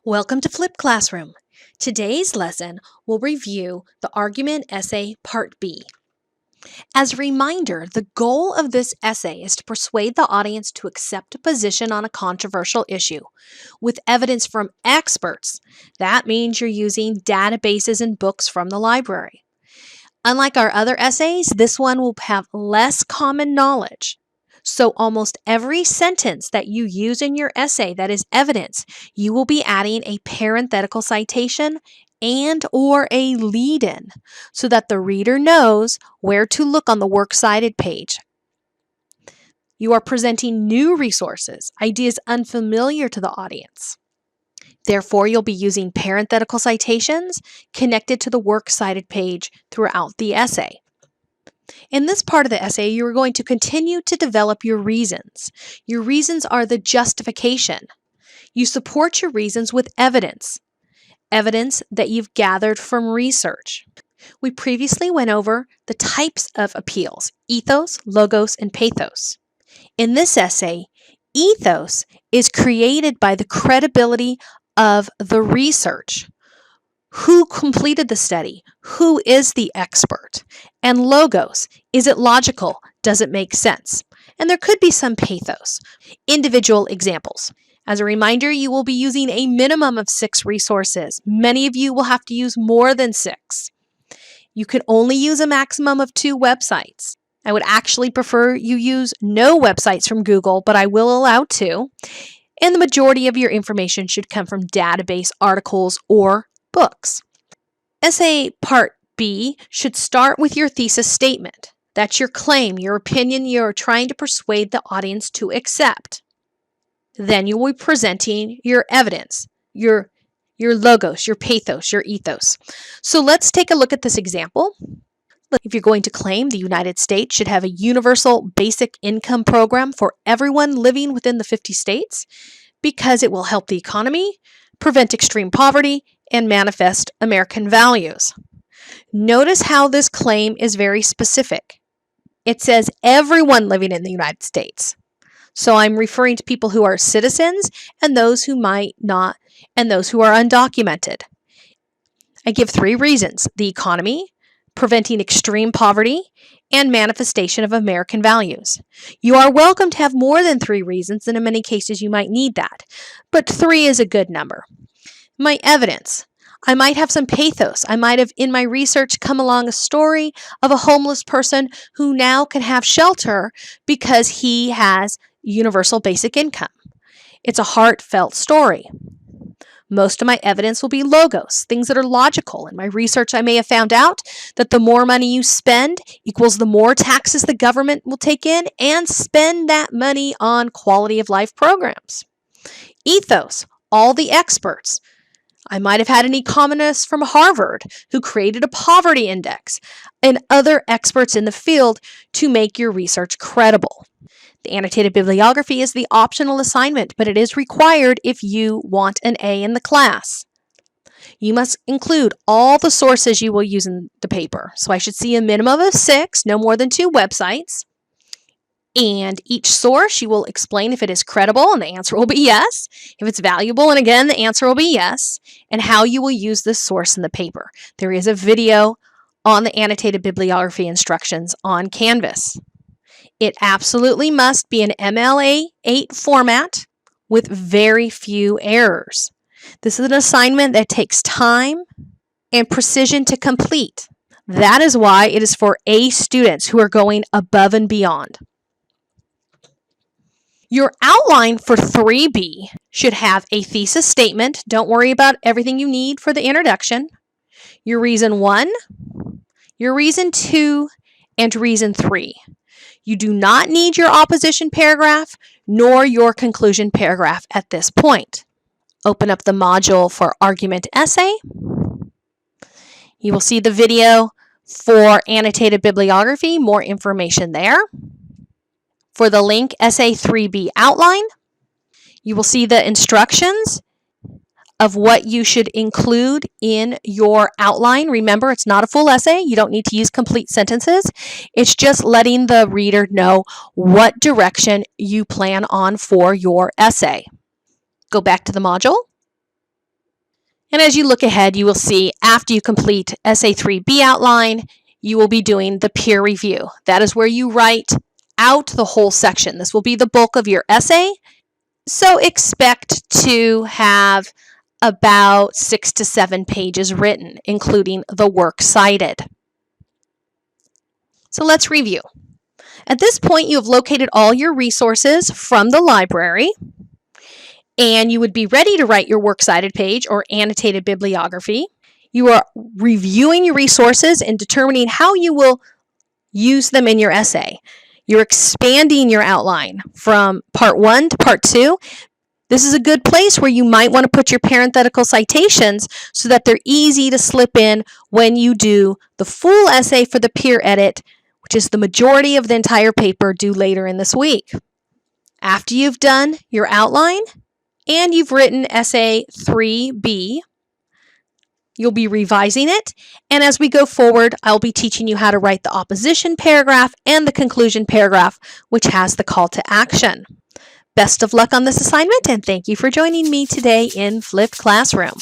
Welcome to Flip Classroom. Today's lesson will review the argument essay Part B. As a reminder, the goal of this essay is to persuade the audience to accept a position on a controversial issue with evidence from experts. That means you're using databases and books from the library. Unlike our other essays, this one will have less common knowledge. So almost every sentence that you use in your essay that is evidence, you will be adding a parenthetical citation and or a lead-in so that the reader knows where to look on the works cited page. You are presenting new resources, ideas unfamiliar to the audience. Therefore, you'll be using parenthetical citations connected to the works cited page throughout the essay. In this part of the essay, you are going to continue to develop your reasons. Your reasons are the justification. You support your reasons with evidence that you've gathered from research. We previously went over the types of appeals: ethos, logos, and pathos. In this essay, ethos is created by the credibility of the research. Who completed the study? Who is the expert? And logos, is it logical? Does it make sense? And there could be some pathos. Individual examples. As a reminder, you will be using a minimum of 6 resources. Many of you will have to use more than 6. You can only use a maximum of 2 websites. I would actually prefer you use no websites from Google, but I will allow 2. And the majority of your information should come from database articles or books. Essay Part B should start with your thesis statement. That's your claim, your opinion you're trying to persuade the audience to accept. Then you will be presenting your evidence, your logos, your pathos, your ethos. So let's take a look at this example. If you're going to claim the United States should have a universal basic income program for everyone living within the 50 states because it will help the economy, prevent extreme poverty, and manifest American values. Notice how this claim is very specific. It says everyone living in the United States. So I'm referring to people who are citizens and those who might not, and those who are undocumented. I give 3 reasons: the economy, preventing extreme poverty, and manifestation of American values. You are welcome to have more than 3 reasons, and in many cases you might need that, but 3 is a good number. My evidence. I might have some pathos. I might have, in my research, come along a story of a homeless person who now can have shelter because he has universal basic income. It's a heartfelt story. Most of my evidence will be logos, things that are logical. In my research, I may have found out that the more money you spend equals the more taxes the government will take in and spend that money on quality of life programs. Ethos, all the experts. I might have had an economist from Harvard who created a poverty index and other experts in the field to make your research credible. The annotated bibliography is the optional assignment, but it is required if you want an A in the class. You must include all the sources you will use in the paper. So I should see a minimum of 6, no more than 2 websites. And each source, you will explain if it is credible, and the answer will be yes. If it's valuable, and again, the answer will be yes. And how you will use this source in the paper. There is a video on the annotated bibliography instructions on Canvas. It absolutely must be an MLA8 format with very few errors. This is an assignment that takes time and precision to complete. That is why it is for A students who are going above and beyond. Your outline for 3B should have a thesis statement. Don't worry about everything you need for the introduction. Your reason 1, your reason 2, and reason 3. You do not need your opposition paragraph nor your conclusion paragraph at this point. Open up the module for argument essay. You will see the video for annotated bibliography, more information there. For the link Essay 3B outline, you will see the instructions of what you should include in your outline. Remember, it's not a full essay. You don't need to use complete sentences. It's just letting the reader know what direction you plan on for your essay. Go back to the module. And as you look ahead, you will see after you complete Essay 3B outline, you will be doing the peer review. That is where you write out the whole section. This will be the bulk of your essay. So expect to have about 6 to 7 pages written, including the work cited. So let's review. At this point, you have located all your resources from the library, and you would be ready to write your works cited page or annotated bibliography. You are reviewing your resources and determining how you will use them in your essay. You're expanding your outline from part 1 to part 2. This is a good place where you might want to put your parenthetical citations so that they're easy to slip in when you do the full essay for the peer edit, which is the majority of the entire paper due later in this week. After you've done your outline and you've written Essay 3B, you'll be revising it, and as we go forward, I'll be teaching you how to write the opposition paragraph and the conclusion paragraph, which has the call to action. Best of luck on this assignment, and thank you for joining me today in Flipped Classroom.